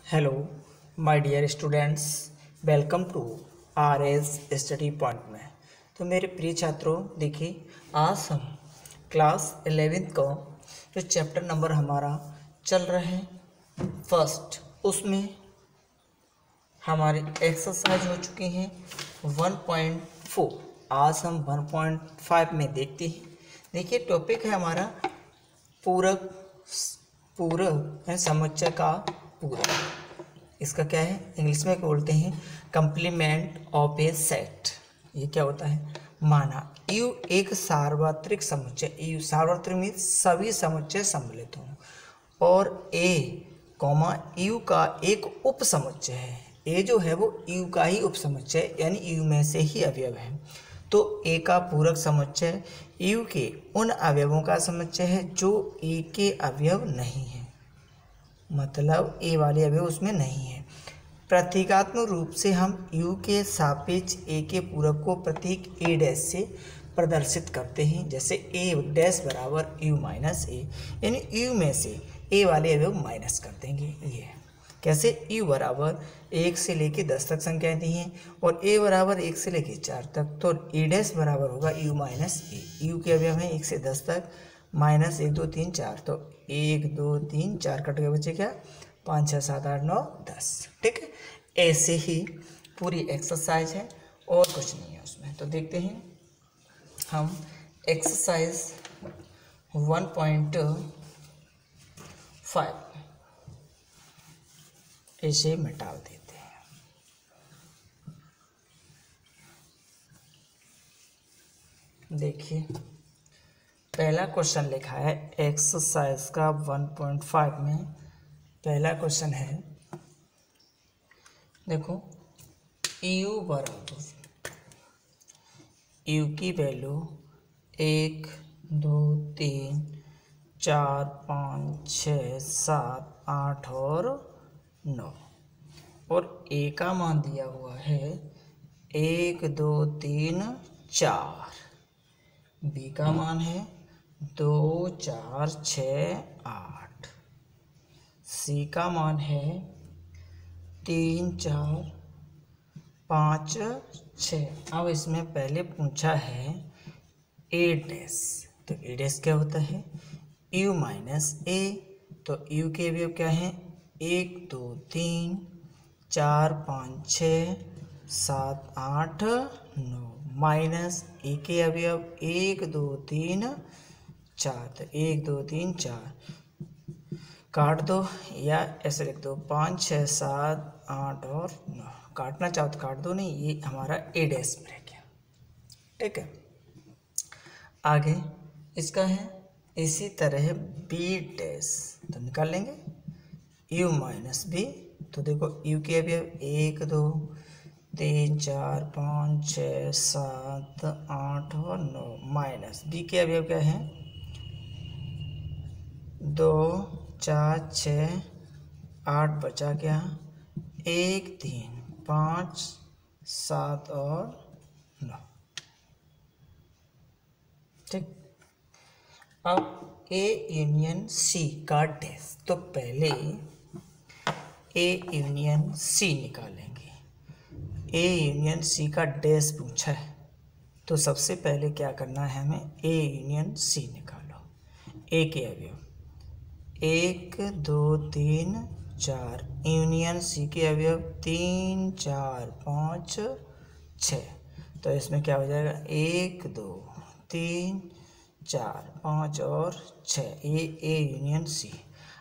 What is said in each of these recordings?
Hello my dear students, welcome to R S study point में। तो मेरे प्रिय छात्रों, देखिए आज हम क्लास 11th का जो चैप्टर नंबर हमारा चल रहा है फर्स्ट, उसमें हमारी एक्सरसाइज हो चुकी हैं 1.4। आज हम 1.5 में देखते हैं। देखिए टॉपिक है हमारा पूरक पूरक है समुच्चय का पूरक। इसका क्या है, इंग्लिश में बोलते हैं कंप्लीमेंट ऑफ ए सेट। ये क्या होता है, माना यू एक सार्वत्रिक समुच्चय, यू सार्वत्रिक मीन्स सभी समुच्चय सम्मिलित हों, और ए कॉमा यू का एक उप समुच्चय है। ए जो है वो यू का ही उप समुच्चय यानी यू में से ही अवयव है। तो ए का पूरक समुच्चय यू के उन अवयवों का समुच्चय है जो ए के अवयव नहीं है, मतलब ए वाले अवयव उसमें नहीं है। प्रतीकात्मक रूप से हम u के सापेक्ष a के पूरक को प्रतीक a डैश से प्रदर्शित करते हैं। जैसे a डैश बराबर u माइनस a, यानी u में से a वाले अवयव माइनस कर देंगे। ये कैसे, u बराबर 1 से लेके 10 तक संख्याएं दी हैं और a बराबर 1 से लेके 4 तक, तो a डैश बराबर होगा u माइनस a। u के अवयव हैं 1 से 10 तक, माइनस 1 2 3 4, तो 1 2 3 4 कट गए, बचे क्या 5 6 7 8 9 10। ठीक है, ऐसे ही पूरी एक्सरसाइज है और कुछ नहीं है उसमें। तो देखते हैं हम एक्सरसाइज 1.5 इसे मिटा देते हैं। देखिए पहला क्वेश्चन लिखा है एक्सरसाइज का 1.5 में। पहला क्वेश्चन है, देखो u बराबर u की वैल्यू 1 2 3 4 5 6 7 8 और 9, और a का मान दिया हुआ है 1 2 3 4, b का मान है 2 4 6 8, c का मान है 3 4 5 6। अब इसमें पहले पूछा है a डैश, तो a डैश क्या होता है u माइनस a। तो u के अवयव क्या हैं 1 2 3 4 5 6 7 8 9, माइनस a के अवयव 1 2 3 4, तो 1 2 3 4 काट दो या ऐसे लिख दो 5 6 7 8 और 9। काटना चाहो तो काट दो, नहीं ये हमारा ए डैश में रह गया। ठीक है, आगे इसका है इसी तरह बी डैश, तो निकाल लेंगे u माइनस बी। तो देखो u के अवयव 1 2 3 4 5 6 7 8 और 9, माइनस b के अवयव क्या है 2 4 6 8, बचा क्या 1 3 5 7 और 9। ठीक, अब ए यूनियन सी का डैश, तो पहले ए यूनियन सी निकालेंगे। ए यूनियन सी का डैश पूछा है, तो सबसे पहले क्या करना है हमें ए यूनियन सी निकालो। ए के अवयव 1 2 3 4, यूनियन सी के अवयव 3 4 5 6, तो इसमें क्या हो जाएगा 1 2 3 4 5 और 6, ये ए यूनियन सी।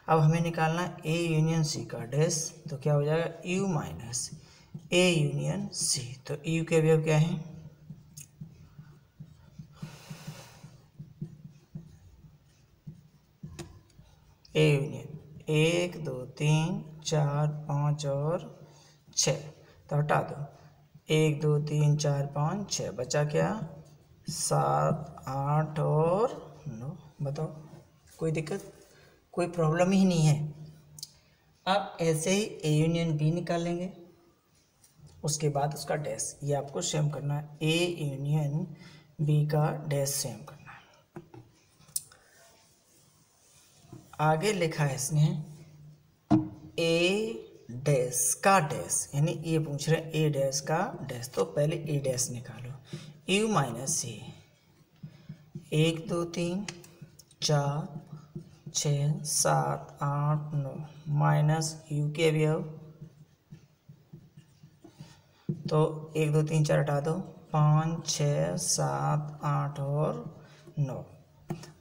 अब हमें निकालना ए यूनियन सी का डैश, तो क्या हो जाएगा U minus A union C. तो यू के अवयव क्या है ए यूनियन 1 2 3 4 5 और 6, तो हटा दो 1 2 3 4 5 6, बचा क्या 7 8 और 9। बताओ कोई दिक्कत, कोई प्रॉब्लम ही नहीं है। अब ऐसे ही ए यूनियन बी निकालेंगे, उसके बाद उसका डैश, ये आपको सेम करना है। ए यूनियन बी का डैश सेम करना है। आगे लिखा है इसने ए डैश का डैश, यानी ये पूछ रहे हैं ए डैश का डैश, तो पहले ए डैश निकालो। U minus C, 1 2 3 4 6 7 8 9 minus U के अवयव, तो 1 2 3 4 हटा दो, 5 6 7 8 और 9।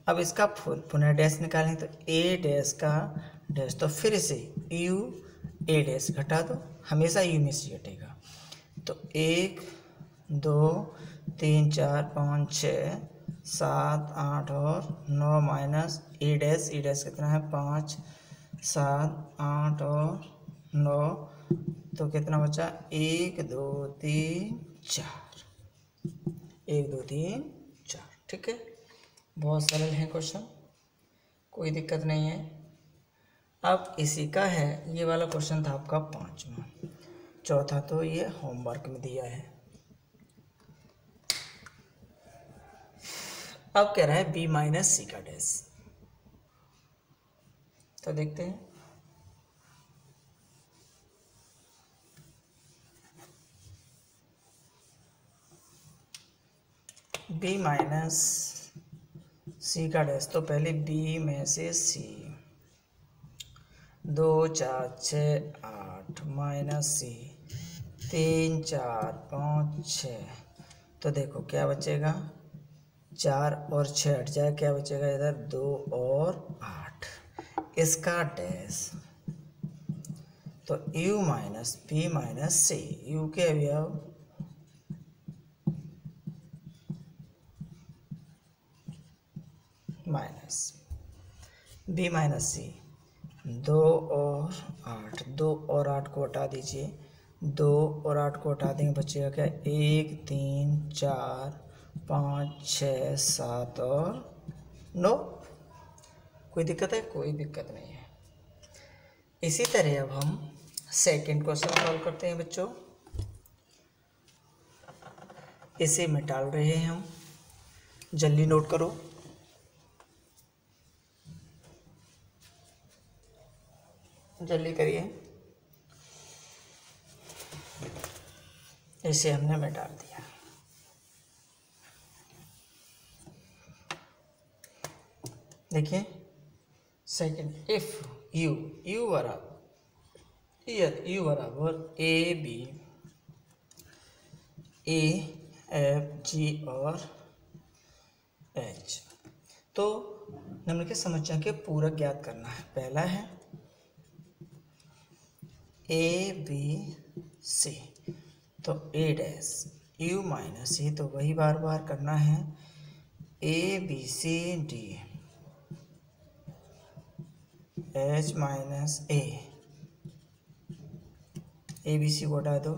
अब इसका पुनः डैश निकालें, तो ए डैश का डैश, तो फिर से यू ए डैश घटा दो, हमेशा यू में से घटेगा। तो 1 2 3 4 5 6 7 8 और 9 माइनस ए डैश कितना है 5 7 8 और 9, तो कितना बचा 1 2 3 4, 1 2 3 4। ठीक है, बहुत सरल है क्वेश्चन, कोई दिक्कत नहीं है। अब इसी का है, ये वाला क्वेश्चन था आपका 5वां, चौथा तो ये होमवर्क में दिया है। अब कह रहा है बी माइनस सी का डैश, तो देखते हैं। बी माइनस सी का डैश, तो पहले बी में से सी, 2 4 6 8 माइनस सी 3 4 5 6, तो देखो क्या बचेगा, 4 और 6 हट जाए, क्या बचेगा इधर 2 और 8, इसका डैश, तो u minus B minus C, U के अवयव माइनस बी माइनस सी, 2 और 8, 2 और 8 को हटा दीजिए, 2 और 8 को हटा देंगे, बचेगा क्या 1 3 4 5 6 7 और 9। कोई दिक्कत है? कोई दिक्कत नहीं है। इसी तरह अब हम सेकंड क्वेश्चन सॉल्व करते हैं बच्चों। इसे में डाल रहे हैं हम, जल्दी नोट करो। जल्दी करिए, इसे हमने में डाल दिया। देखिए सेकंड, इफ यू बराबर A B A F G और एच, तो निम्नलिखित समस्या के पूरक ज्ञात करना है। पहला है ए बी सी, तो A dash U minus C, तो वही बार बार करना है, A B C D H minus A B C को हटा दो,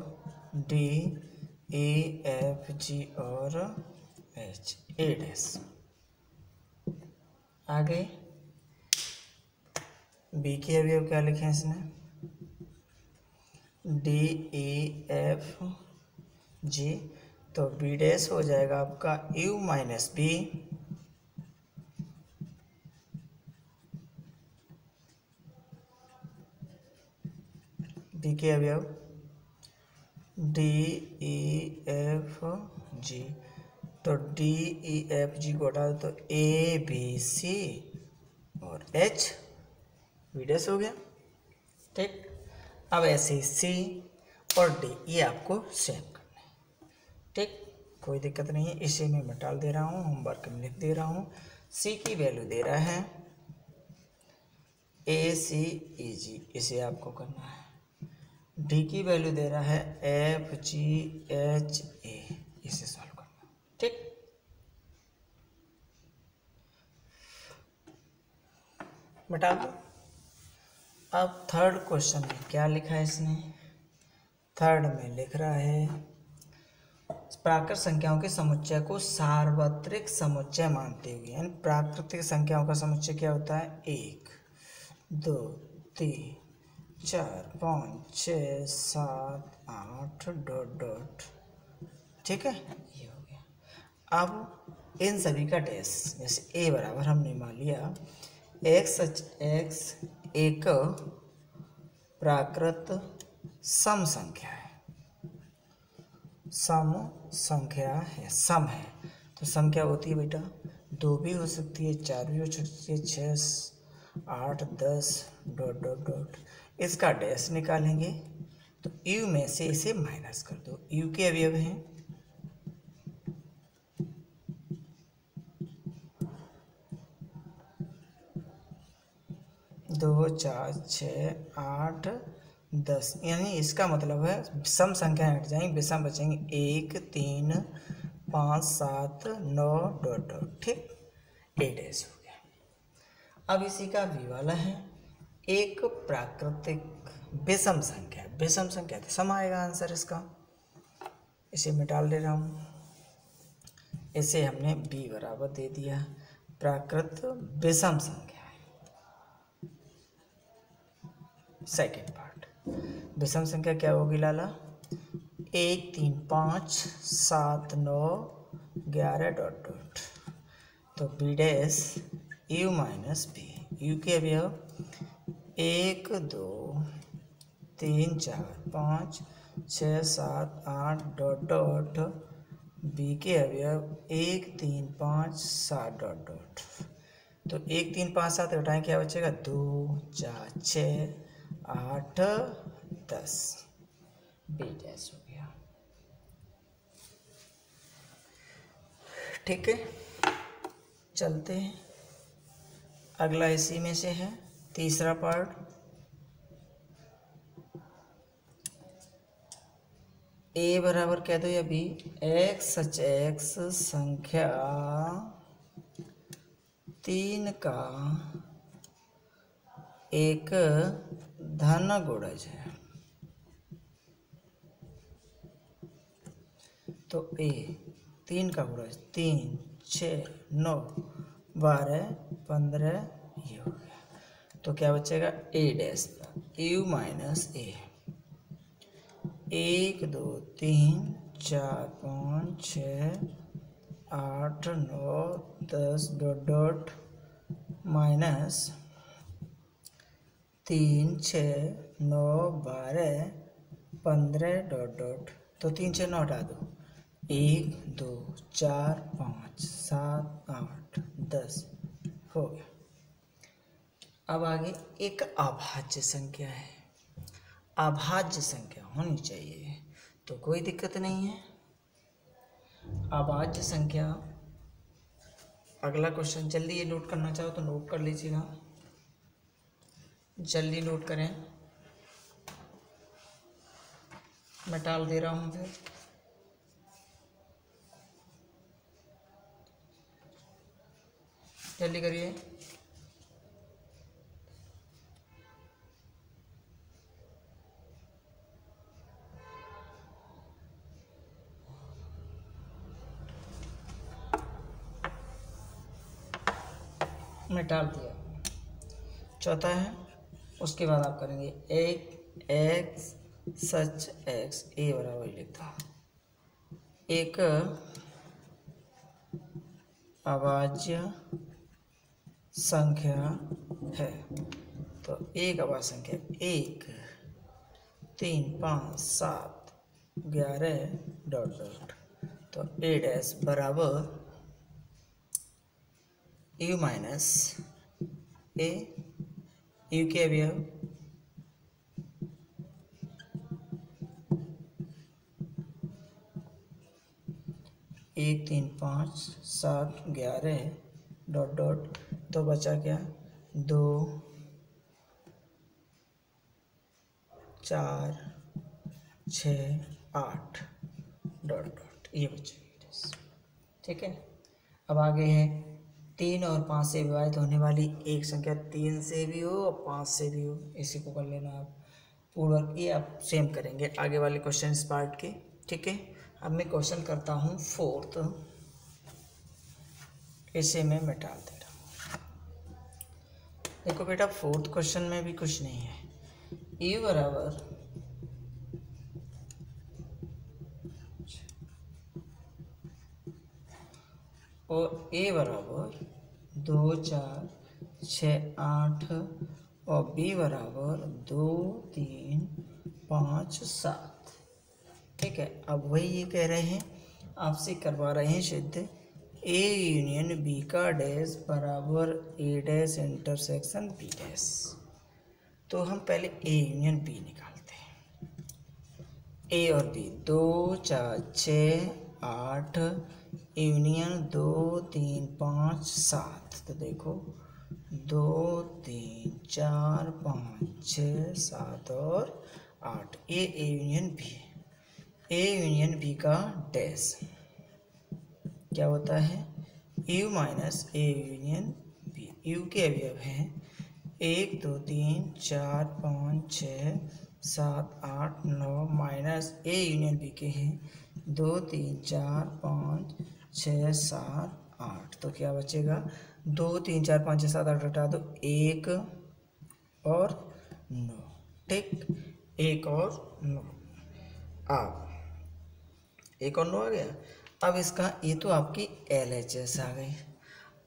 डी ए एफ जी और एच, ए डैश। आगे बी के अवयव क्या लिखे हैं इसने, डी ई एफ जी, तो बी डैश हो जाएगा आपका यू माइनस बी बी के अवयव डी ई एफ जी, तो डी ई एफ जी को हटा दो, तो ए बी सी और एच, बी डैश हो गया। ठीक, अब ऐसे ही सी और डी ये आपको सेव करना है। ठीक, कोई दिक्कत नहीं है, इसे मैं डाल दे रहा हूँ, होमवर्क में लिख दे रहा हूँ। सी की वैल्यू दे रहा है ए सी ई जी, इसे आपको करना है। डी की वैल्यू दे रहा है एफ जी एच ए, इसे सॉल्व करना। ठीक, बता दो। अब थर्ड क्वेश्चन में क्या लिखा है इसने, थर्ड में लिख रहा है प्राकृतिक संख्याओं के समुच्चय को सार्वत्रिक समुच्चय मानते हुए, यानी प्राकृतिक संख्याओं का समुच्चय क्या होता है, 1 2 3 4 5 6 7 8 डॉट डॉट। ठीक है, ये हो गया। अब इन सभी का डैश, जैसे ए बराबर हमने मान लिया एक्स एक प्राकृत सम संख्या है, सम संख्या है, सम है। तो सम क्या होती है बेटा, 2 भी हो सकती है, 4 भी हो सकती है, 6 8 10 डॉट डॉट डॉट। इसका डैश निकालेंगे तो यू में से इसे माइनस कर दो। यू के अवयव हैं 2 4 6 8 10, यानी इसका मतलब है सम संख्या हट जाएंगी, विषम बचेंगे 1 3 5 7 9 डॉट डॉट। ठीक, ए डैश हो गया। अब इसी का वी वाला है, एक प्राकृतिक विषम संख्या, विषम संख्या तो सम आएगा आंसर इसका। इसे मिटा दे रहा हूँ, इसे हमने बी बराबर दे दिया, प्राकृत विषम संख्या है। सेकेंड पार्ट, विषम संख्या क्या होगी लाला, 1 3 5 7 9 11 डॉट डॉट। तो B dash U minus B, U के अवयव 1 2 3 4 5 6 7 8 डॉट डॉट, बी के अवयव 1 3 5 7 डॉट डॉट। तो 1 3 5 7 घटाएं क्या बचेगा, 2 4 6 8 10, बी डैश हो गया। ठीक है, चलते हैं अगला, इसी में से है तीसरा पार्ट। ए बराबर कह दो या बी, एक्स सच एक्स संख्या 3 का एक धन गुणज है। तो ए 3 का गुणज 3 6 9 12 15, ये हो गया। तो क्या बचेगा, A dash U minus A, 1 2 3 4 5 6 8 9 10 dot dot minus 3 6 9 12 15 dot dot. तो 3 6 9 हटा दो, 1 2 4 5 7 8 10 हो गया। अब आगे एक अभाज्य संख्या है, अभाज्य संख्या होनी चाहिए तो कोई दिक्कत नहीं है। अभाज्य संख्या, अगला क्वेश्चन जल्दी ये नोट करना चाहो तो नोट कर लीजिएगा, जल्दी नोट करें, मैं टाल दे रहा हूँ फिर। जल्दी करिए। मैं टाल दिया। चौथा है, उसके बाद आप करेंगे एक एक्स सच एक्स, ए बराबर लिखता हूँ, एक अभाज्य संख्या है। तो एक अभाज्य संख्या 1 3 5 7 11 डॉट डॉट। तो ए डैश बराबर यू माइनस ए, यू के अवयव 1 3 5 7 11 डॉट डॉट। तो बचा क्या, 2 4 6 8 डॉट डॉट, ये बचेगी। ठीक है, अब आगे है 3 और 5 से विभाजित होने वाली एक संख्या 3 से भी हो और 5 से भी हो, इसी को कर लेना आप पूर्वक, ये आप सेम करेंगे आगे वाले क्वेश्चन इस पार्ट के। ठीक है, अब मैं क्वेश्चन करता हूँ फोर्थ, इसे मैं मिटा दे रहा हूँ। देखो बेटा, फोर्थ क्वेश्चन में भी कुछ नहीं है, यू बराबर और ए बराबर 2 4 6 8 और बी बराबर 2 3 5 7। ठीक है, अब वही ये कह रहे हैं, आपसे करवा रहे हैं सिद्ध ए यूनियन बी का डैश बराबर ए डैश इंटरसेक्शन बी डैश। तो हम पहले ए यूनियन बी निकालते हैं। ए और बी 2 4 6 8 यूनियन 2 3 5 7। तो देखो 2 3 4 5 6 7 और 8, A union B. A union B का डैश क्या होता है, U minus A union B. U के अवयव हैं 1 2 3 4 5 6 7 8 9 माइनस ए यूनियन बी के हैं 2 3 4 5 6 7 8। तो क्या बचेगा, 2 3 4 5 6 7 8 हटा दो, 1 और 9। ठीक, 1 और 9। अब 1 और 9 आ गया। अब इसका ये तो आपकी LHS आ गई।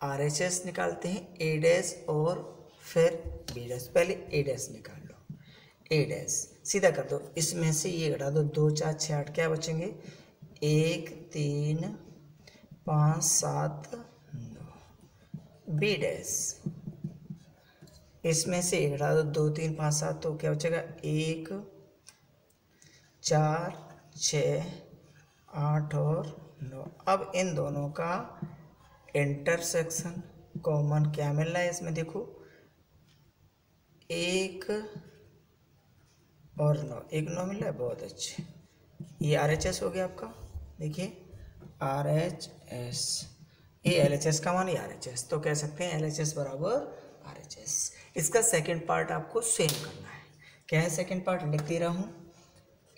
RHS निकालते हैं, ए डैश और फिर बी डैश। पहले ए डैश निकाल लो, ए डैश सीधा कर दो, इसमें से ये घटा दो, 2 4 6 8, क्या बचेंगे 1 3 5 7 9। बी डैश इसमें से ये घटा दो, 2 3 5 7, तो क्या बचेगा 1 4 6 8 और 9। अब इन दोनों का इंटरसेक्शन कॉमन क्या मिल रहा है इसमें, देखो 1 और 9, 1 9 मिल रहा है, बहुत अच्छे। ये RHS हो गया आपका, देखिए RHS, ये LHS का मान, ये RHS। तो कह सकते हैं LHS बराबर RHS। इसका सेकंड पार्ट आपको सेम करना है। क्या है सेकंड पार्ट, लिख दे रहा हूँ,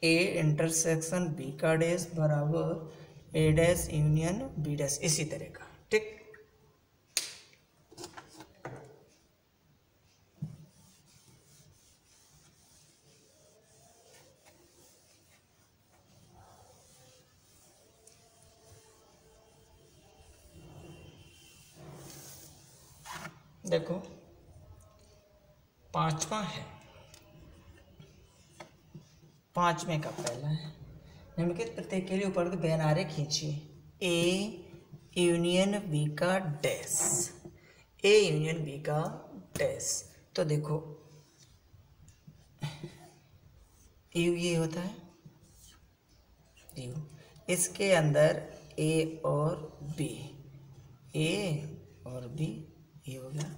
ए इंटरसेक्शन बी का डैश बराबर ए डैश यूनियन बी डैश, इसी तरह का। ठीक, देखो पांचवा है, पांचवें का पहला है, निम्नलिखित प्रत्येक के लिए ऊपर के बैनारे खींचिए। ए यूनियन बी का डैश, ए यूनियन बी का डैश। तो देखो यू ये होता है यू, इसके अंदर ए और बी, ए और बी, ये हो गया।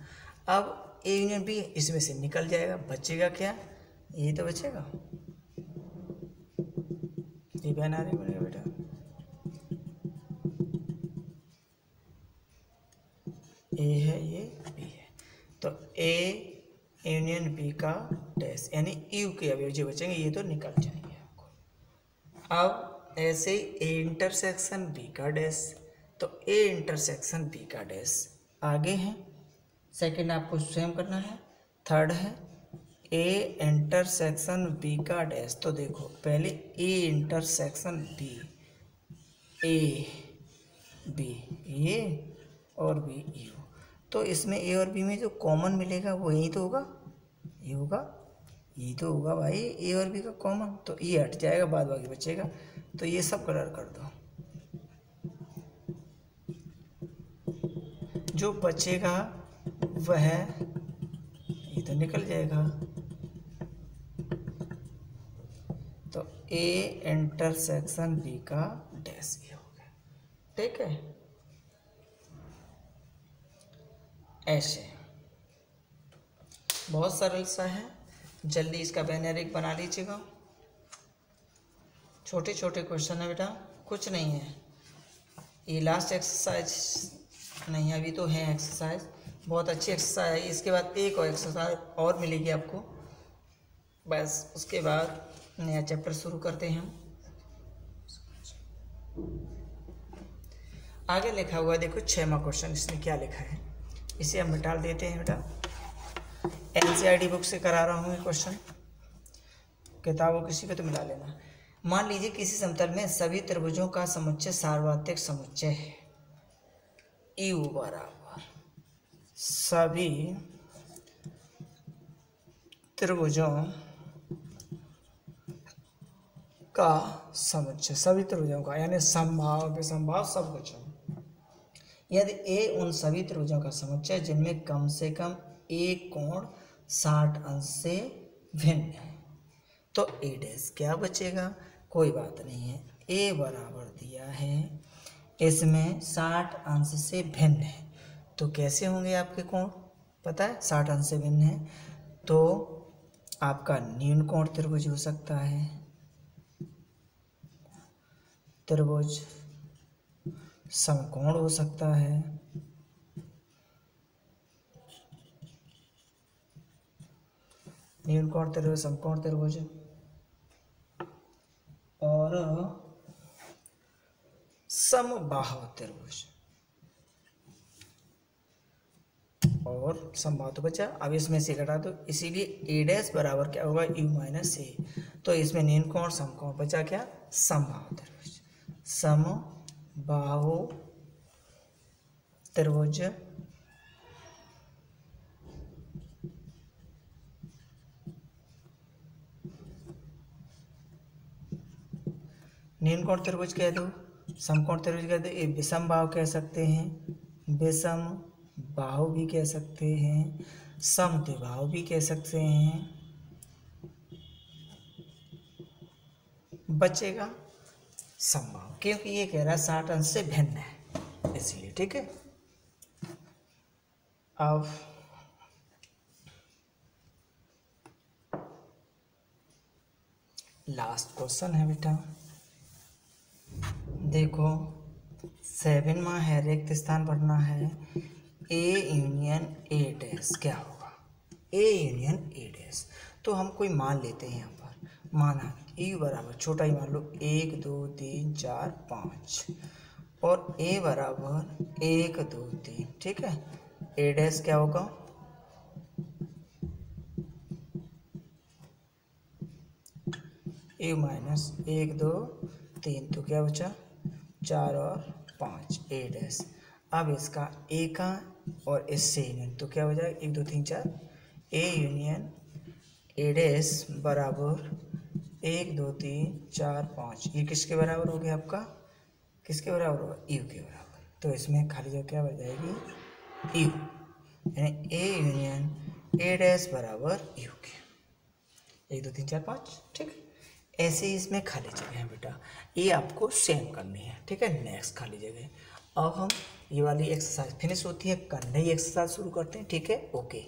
अब ए यूनियन बी इसमें से निकल जाएगा, बचेगा क्या, ये तो बचेगा, ये बैनारे बनेगा बेटा, ए है ये बी है। तो ए यूनियन बी का डैश यानी यू के अवयव जो बचेंगे ये तो निकल जाएंगे आपको। अब ऐसे ही ए इंटरसेक्शन बी का डैश, तो ए इंटरसेक्शन बी का डैश आगे है, सेकंड आपको स्वयं करना है। थर्ड है ए इंटरसेक्शन बी का डैश। तो देखो पहले A intersection B, A B ये और बी यू। तो इसमें ए और बी में जो कॉमन मिलेगा वो यही तो होगा, ये होगा, ये तो होगा भाई ए और बी का कॉमन। तो ये हट जाएगा, बाद बाकी बचेगा। तो ये सब कलर कर दो, जो बचेगा वह ये तो निकल जाएगा। तो ए इंटरसेक्शन बी का डैश ये हो गया। ठीक है, ऐसे बहुत सरल सा है, जल्दी इसका बैनरिक बना लीजिएगा। छोटे छोटे क्वेश्चन है बेटा, कुछ नहीं है। ये लास्ट एक्सरसाइज नहीं है, अभी तो है एक्सरसाइज, बहुत अच्छी एक्सरसाइज है। इसके बाद एक और एक्सरसाइज और मिलेगी आपको, बस उसके बाद नया चैप्टर शुरू करते हैं हम। आगे लिखा हुआ देखो 6वां क्वेश्चन, इसमें क्या लिखा है इसे हम मिटा देते हैं बेटा। NCERT बुक से करा रहा हूँ ये क्वेश्चन, किताबों किसी पे तो मिला लेना। मान लीजिए किसी समतल में सभी त्रिभुजों का समुच्चय सार्वत्रिक समुच्चय है। यू बराबर सभी त्रिभुजों का समुच्चय, सभी त्रिभुजों का, यानी समभाव विसमभाव सब कुछ हो। यदि ए उन सभी त्रिभुजों का समुच्चय जिनमें कम से कम एक कोण 60 अंश से भिन्न है, तो ए डैश क्या बचेगा, कोई बात नहीं है, ए बराबर दिया है, इसमें 60 अंश से भिन्न है, तो कैसे होंगे आपके कोण, पता है 60 अंश से भिन्न है, तो आपका न्यून कोण त्रिभुज हो सकता है, त्रिभुज समकोण हो सकता है, न्यून कोण त्रिभुज, समकोण त्रिभुज, और समबाहु त्रिभुज, और समबाहु तो बचा, अब इसमें से घटा दो, इसीलिए ए डैश बराबर क्या होगा, यू माइनस ए, तो इसमें न्यून कोण समकोण बचा क्या, समबाहु त्रिभुज, समबाहु त्रिभुज न्यून कोण त्रिभुज कह दो, समकोण त्रिभुज कह दो, ये विषम बाहु कह सकते हैं, विषम बाहु भी कह सकते हैं, समद्विबाहु भी कह सकते हैं, बचेगा समबाहु, क्योंकि ये कह रहा है 60 अंश से भिन्न है, इसलिए ठीक है। अब लास्ट क्वेश्चन है बेटा, देखो 7वां है, रिक्त स्थान भरना है, ए यूनियन ए डैश क्या होगा, ए यूनियन ए डैश, तो हम कोई मान लेते हैं यहाँ पर, माना ए बराबर छोटा ही मान लो 1 2 3 4 5, और ए बराबर 1 2 3, ठीक है, ए डैश क्या होगा, ए माइनस 1 2 3, तो क्या बचा 4 और 5, ए डैश, अब इसका ए का और इससे यूनियन, तो क्या हो जाएगा 1 2 3 4, ए यूनियन ए डैश बराबर 1 2 3 4 5, ये किसके बराबर हो गया आपका, किसके बराबर होगा, यू के बराबर, तो इसमें खाली जगह क्या बच जाएगी, यू, यानी ए यूनियन ए डैश बराबर यू के, 1 2 3 4 5, ठीक है। ऐसे ही इसमें खाली जगह है बेटा, ये आपको सेम करनी है, ठीक है। नेक्स्ट खाली जगह, अब हम ये वाली एक्सरसाइज फिनिश होती है, कल नई एक्सरसाइज शुरू करते हैं, ठीक है, ओके।